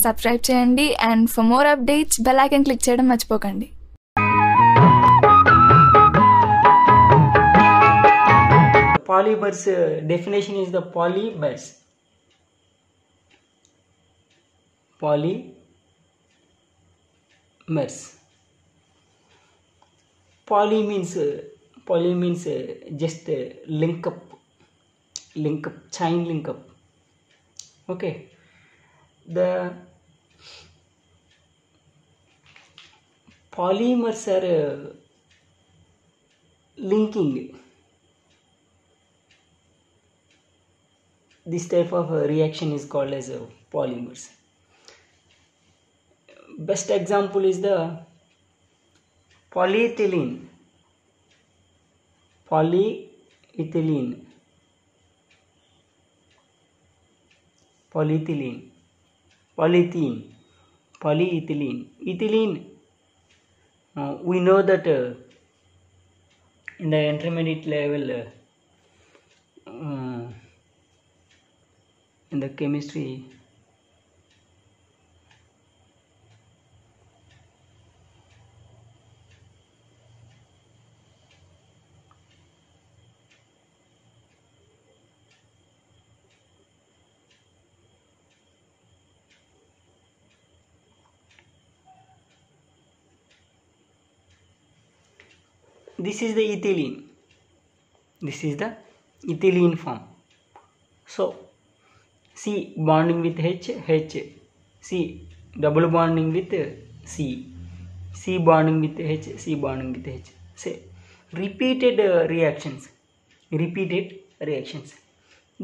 Subscribe చేయండి. And for more updates bell icon click చేయడం మర్చిపోకండి. Polymers definition is the polymers. Poly means just link up, chain link up. Okay, the polymers are linking. This type of reaction is called as polymers. Best example is the polyethylene, polyethylene. Ethylene. We know that in the intermediate level in the chemistry, this is the ethylene. This is the ethylene form. So C bonding with H, C double bonding with C bonding with H, C bonding with H. Say repeated reactions.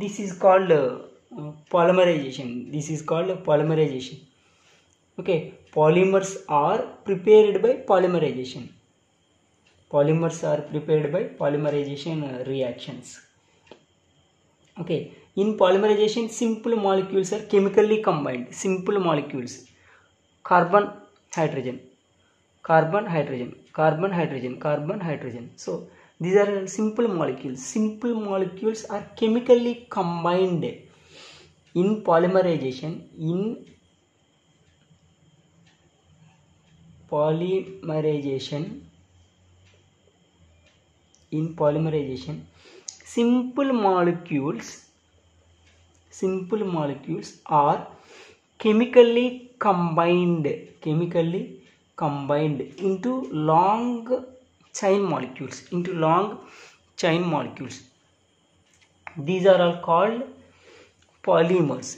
This is called polymerization. Okay, polymers are prepared by polymerization. Reactions. Okay, in polymerization simple molecules are chemically combined. Carbon hydrogen. So these are simple molecules are chemically combined in polymerization. Simple molecules are chemically combined into long chain molecules. These are all called polymers.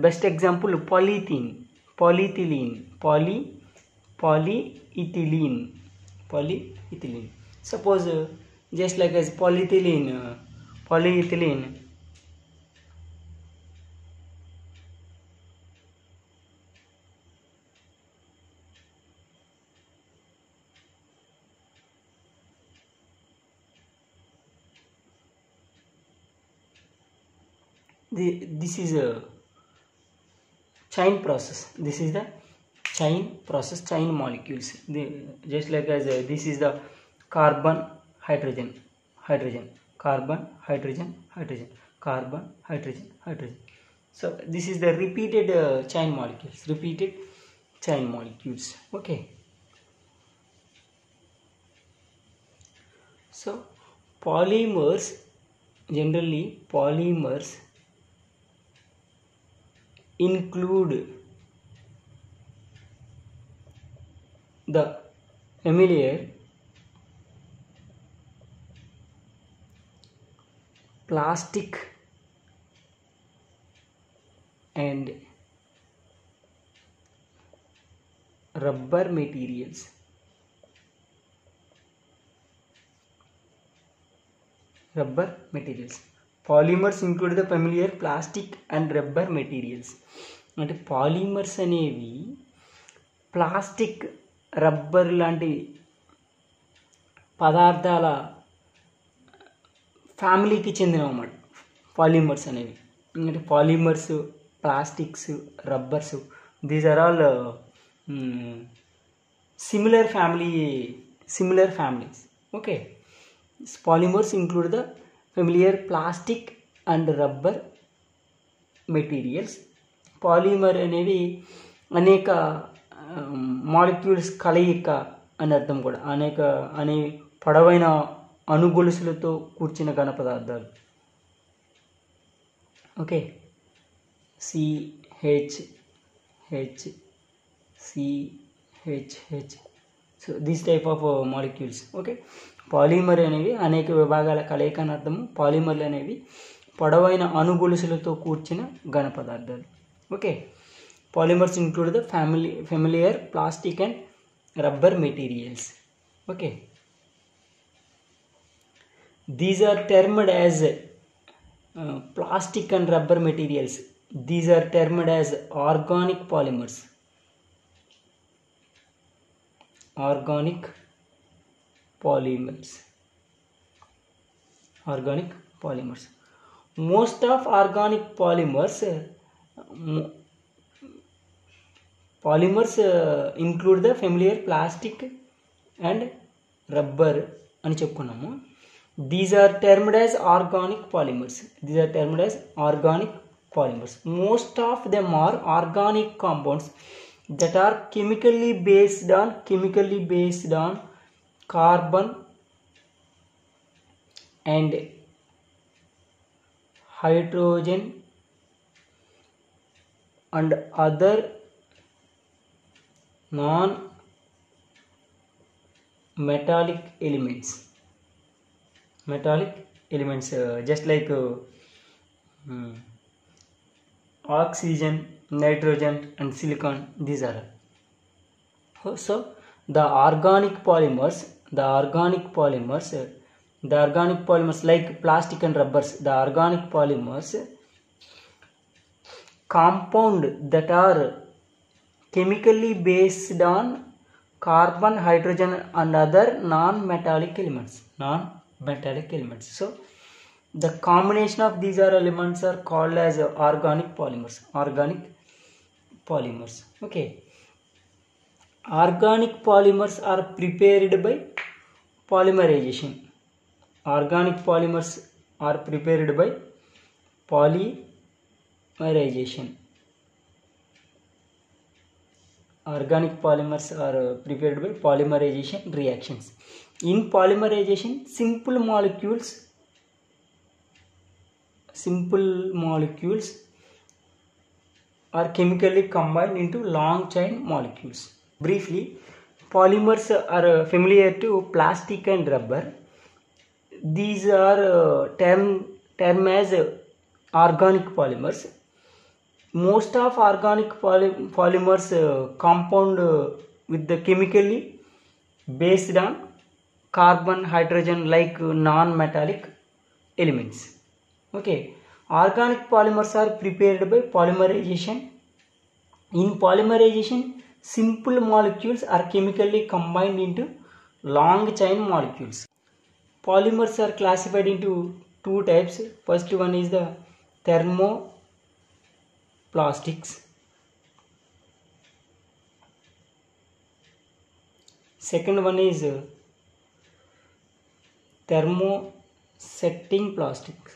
Best example, polyethylene. Suppose just like as polyethylene. This is a chain process. Chain molecules. Just like as this is the carbon hydrogen, carbon hydrogen. So this is the repeated chain molecules. Okay, so generally polymers include the familiar plastic and rubber materials. Polymers include the familiar plastic and rubber materials. అంటే polymers అనేవి plastic, rubber లాంటి పదార్థాల ఫ్యామిలీకి చెందినవన్నమాట polymers అనేవి. అంటే polymers, plastics, rubbers, these are all similar families. Okay, polymers include the familiar plastic and rubber materials. Polymer అనేవి అనేక మాలిక్యూల్స్ కలయిక అని అర్థం కూడా. అనే పొడవైన అణుగొలుసులతో కూర్చిన ఘన పదార్థాలు. Okay, CH so this type of molecules. Okay, polymer అనేవి అనేక విభాగాల కలయిక అని అర్థము. పాలిమర్లు అనేవి పొడవైన అణుగొలుసులతో కూర్చిన ఘన పదార్థాలు. Okay, polymers include the familiar plastic and rubber materials. Okay, these are termed as plastic and rubber materials. These are termed as organic polymers. Organic polymers. Most of organic polymers include the familiar plastic and rubber అని చెప్పుకున్నాము. These are termed as organic polymers. Most of them are organic compounds that are chemically based on carbon and hydrogen and other non-metallic elements. Just like oxygen, nitrogen and silicon. These are so the organic polymers like plastic and rubbers. The organic polymers compound that are chemically based on carbon, hydrogen and other non-metallic elements. So the combination of these elements are called as organic polymers. Okay, organic polymers are prepared by polymerization. Organic polymers are prepared by polymerization. Organic polymers are prepared by polymerization reactions. In polymerization, simple molecules are chemically combined into long chain molecules. Briefly, polymers are familiar to plastic and rubber. These are termed as organic polymers. Most of organic polymers compound with the chemically based on carbon, hydrogen like non-metallic elements. Okay, organic polymers are prepared by polymerization. In polymerization, simple molecules are chemically combined into long chain molecules. Polymers are classified into two types. First one is the thermoplastics. Second one is thermosetting plastics.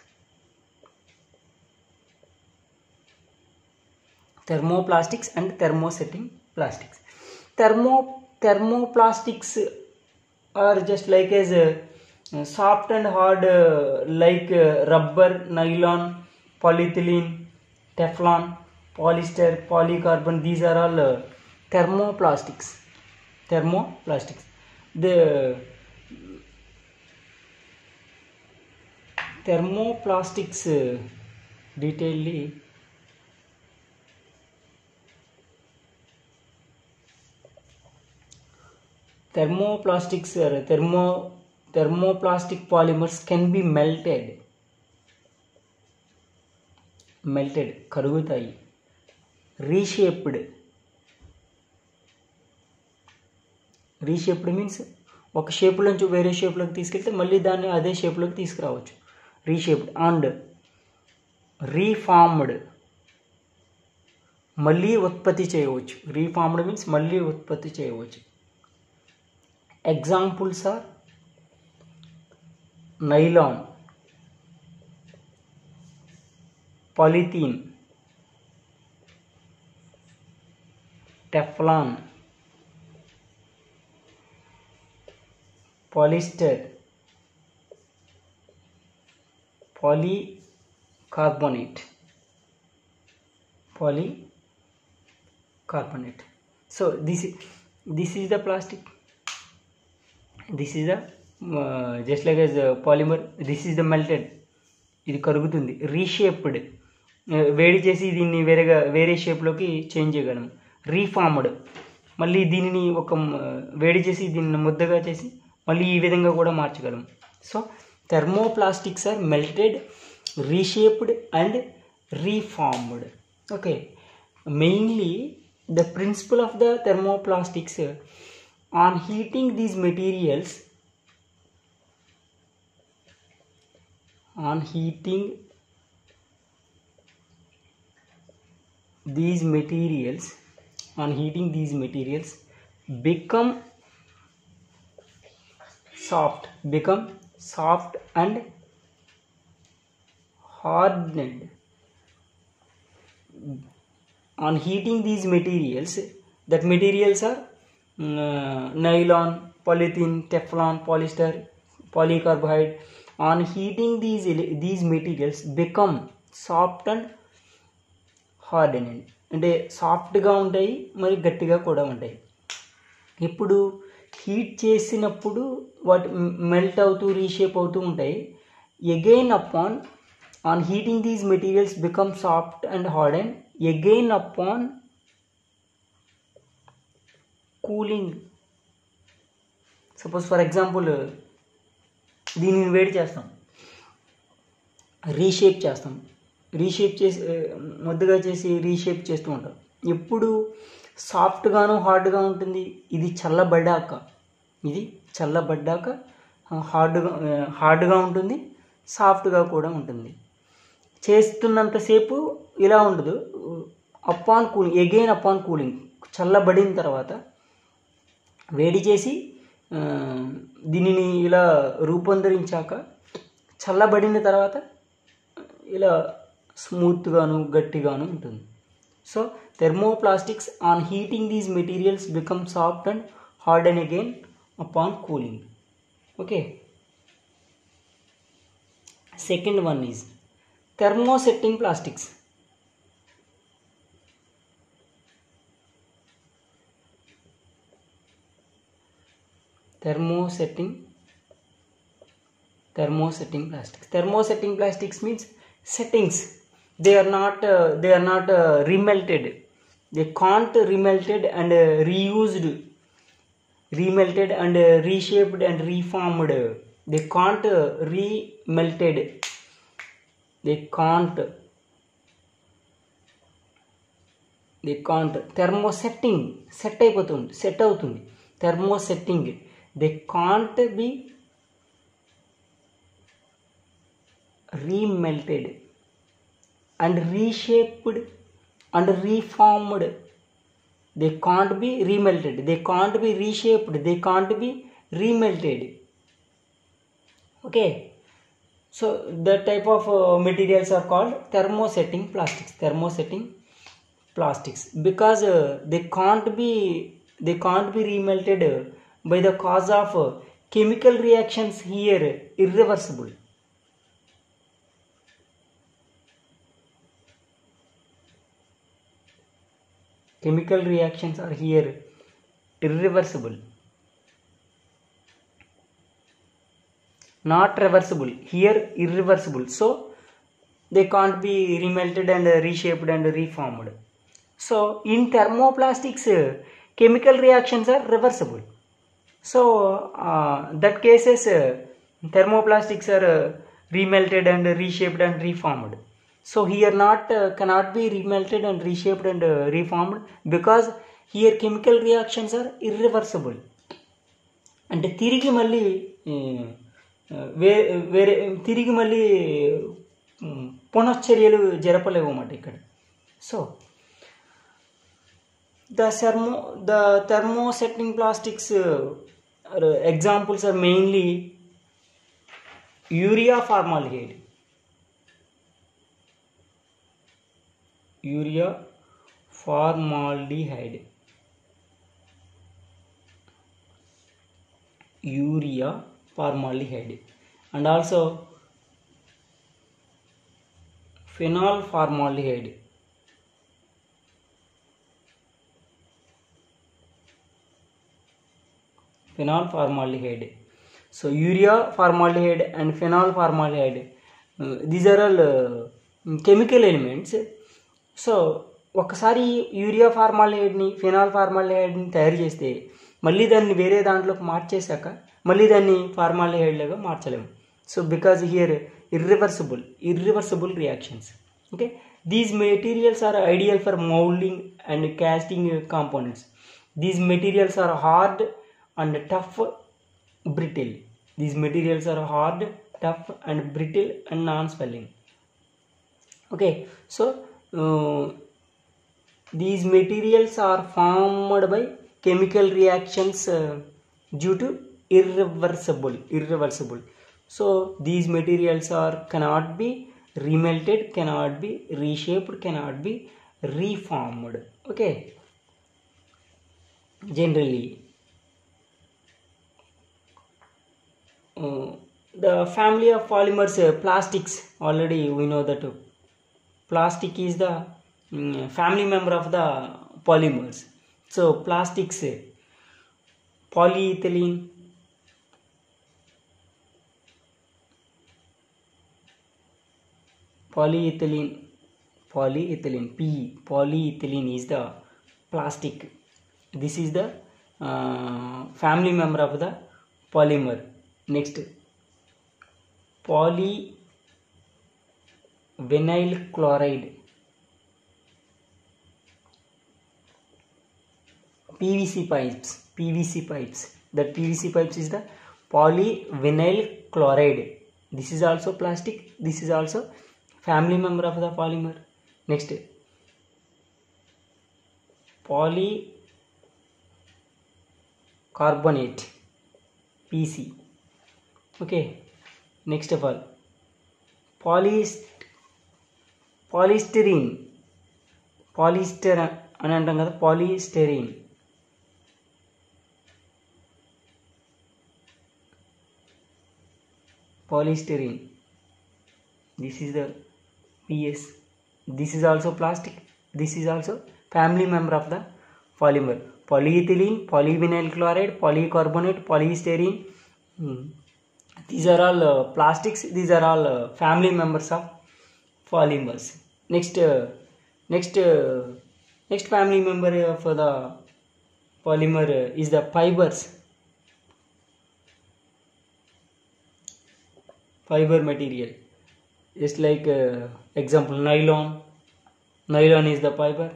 Thermoplastics and thermosetting plastics. Thermoplastics are just like as soft and hard like rubber, nylon, polyethylene, Teflon, polyester, polycarbon. These are all thermoplastics. The thermoplastics detailedly thermoplastic polymers can be melted కరుగుతాయి. reshaped means ఒక షేప్లోంచి వేరే షేప్లోకి తీసుకెళ్తే మళ్ళీ దాన్ని అదే షేప్లోకి తీసుకురావచ్చు. రీషేప్డ్ and reformed మళ్ళీ ఉత్పత్తి చేయవచ్చు. రీఫార్మ్డ్ మీన్స్ మళ్ళీ ఉత్పత్తి చేయవచ్చు. Examples are nylon, polythene, Teflon, polyester, polycarbonate. So this is the plastic. This is the just like as polymer. This is the melted. ఇది కరుగుతుంది. రీషేప్డ్, వేడి చేసి దీన్ని వేరే షేప్లోకి చేంజ్ చేయగలం. రీఫార్మ్డ్, మళ్ళీ దీనిని ఒక వేడి చేసి దీన్ని ముద్దగా చేసి మళ్ళీ ఈ విధంగా కూడా మార్చగలం. So thermoplastics are melted, reshaped and reformed. Okay, mainly the principle of the thermoplastics, on heating these materials, become soft and hardened. On heating these materials, that materials are nylon, polythene, Teflon, polyester, polycarbonate. On heating these materials become soft and hardened. అంటే సాఫ్ట్గా ఉంటాయి, మరి గట్టిగా కూడా ఉంటాయి. ఇప్పుడు heat చేసినప్పుడు వాటి మెల్ట్ అవుతూ రీషేప్ అవుతూ ఉంటాయి. Again on heating these materials become soft and hardened. Again upon cooling, suppose for example దీనిని వేడి చేస్తాం, రీషేప్ చేసి ముద్దగా చేసి రీషేప్ చేస్తూ ఉంటాం. ఎప్పుడు సాఫ్ట్గాను హార్డ్గా ఉంటుంది. ఇది చల్లబడ్డాక హార్డ్గా ఉంటుంది, సాఫ్ట్గా కూడా ఉంటుంది. చేస్తున్నంతసేపు ఇలా ఉండదు. అపాన్ కూలింగ్, చల్లబడిన తర్వాత వేడి చేసి దీనిని ఇలా రూపొందరించాక చల్లబడిన తర్వాత ఇలా స్మూత్గాను గట్టిగాను ఉంటుంది. So thermoplastics on heating these materials become soft and harden again upon cooling. Okay. Second one is thermosetting plastics. Thermosetting plastics. Thermosetting plastics means settings. They are not remelted. They can't remelted and remelted and reshaped and reformed. They can't remelted. They can't thermosetting set అవుతుంది. Thermosetting, they can't be remelted and reshaped and reformed. They can't be remelted, they can't be reshaped, they can't be remelted. Okay, so that type of materials are called thermosetting plastics because they can't be remelted by the cause of chemical reactions here irreversible. Chemical reactions are here irreversible, not reversible. Here irreversible, so they can't be remelted and reshaped and reformed. So in thermoplastics, chemical reactions are reversible. So that cases thermoplastics are remelted and reshaped and reformed. So here cannot be remelted and reshaped and reformed because here chemical reactions are irreversible. అంటే తిరిగి మళ్ళీ పునశ్చర్యలు జరపలేవు అన్నమాట ఇక్కడ. So the thermosetting plastics examples are mainly urea formaldehyde, urea formaldehyde, and also phenol formaldehyde. Phenol formaldehyde. So urea formaldehyde and phenol formaldehyde, these are all chemical elements. So ఒకసారి urea ఫార్మాల్డిహైడ్ని phenol ఫార్మాల్డిహైడ్ని తయారు చేస్తే మళ్ళీ దాన్ని వేరే దాంట్లోకి మార్చేశాక మళ్ళీ దాన్ని ఫార్మాల్డిహైడ్లాగా మార్చలేము. So because here irreversible reactions. Okay, these materials are ideal for moulding and casting components. These materials are hard and tough, brittle. These materials are hard, tough and brittle and non-swelling. Okay, so these materials are formed by chemical reactions due to irreversible. So these materials cannot be remelted, cannot be reshaped, cannot be reformed. Okay, generally the family of polymers, plastics, already we know that plastic is the family member of the polymers. So plastics, polyethylene, polyethylene is the plastic. This is the family member of the polymer. Next, polyvinyl chloride, PVC pipes. That PVC pipes is the polyvinyl chloride. This is also plastic. This is also family member of the polymer. Next, polycarbonate, PC. Okay, next of all, polystyrene అని అంటాం కదా, polystyrene. This is the PS. This is also plastic. This is also family member of the polymer. Polyethylene, polyvinyl chloride, polycarbonate, polystyrene. These are all plastics. These are all family members of polymers. Next family member of the polymer is the fibers. Fiber material, just like example, nylon is the fiber.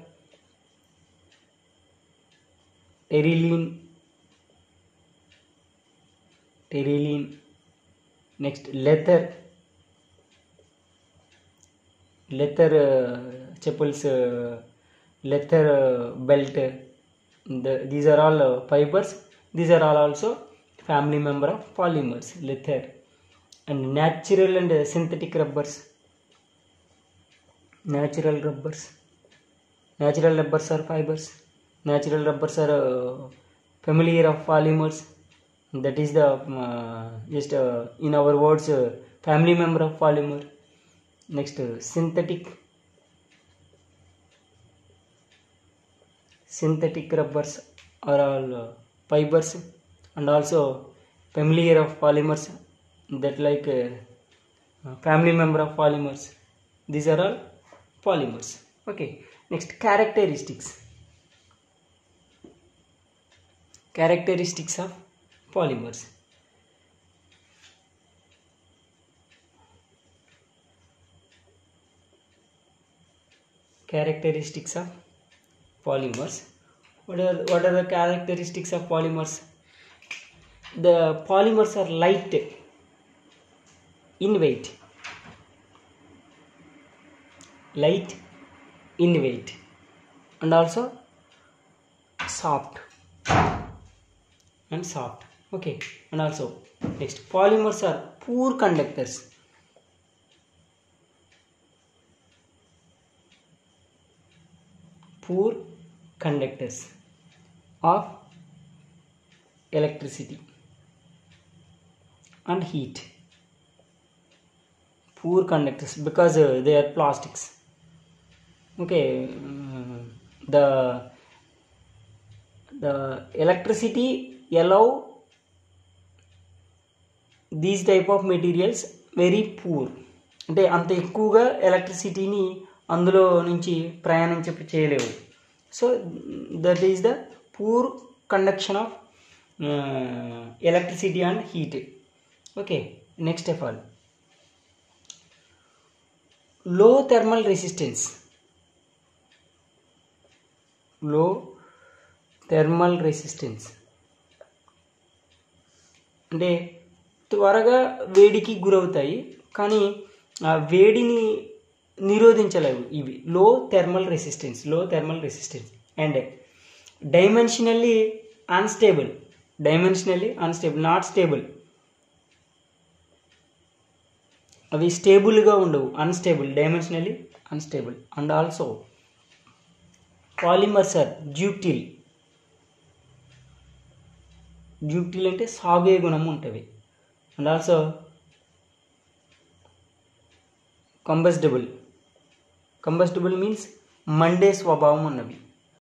Terylene. Next, leather chappals, leather belt. These are all fibers. These are all also family member of polymers. Leather. And natural and synthetic rubbers. Natural rubbers are fibers. Natural rubbers are familiar of polymers. That is the just in our words, family member of polymer. Next, synthetic rubbers are all fibers and also familiar of polymers, that like family member of polymers. These are all polymers. Okay, next, characteristics of polymers. Characteristics of polymers. What are the characteristics of polymers? The polymers are light in weight, and also soft. Okay, and also next, polymers are poor conductors. Of electricity. and heat. Poor conductors because they are plastics. Okay, the electricity allow these type of materials very poor, అంటే అంత ఎక్కువగా ఎలక్ట్రిసిటీని అందులో నుంచి చేయలేవు. So that is the poor conduction of electricity and heat. Okay, next of all లో thermal resistance. లో thermal resistance అంటే త్వరగా వేడికి గురవుతాయి కానీ ఆ వేడిని నిరోధించలేవు ఇవి. Low thermal resistance and dimensionally unstable, not stable. అవి స్టేబుల్గా ఉండవు, dimensionally unstable. And also polymers are ductile అంటే సాగే గుణం ఉంటుంది. అండ్ ఆల్సో కంబస్టబుల్ మీన్స్ మండే స్వభావం ఉన్నవి.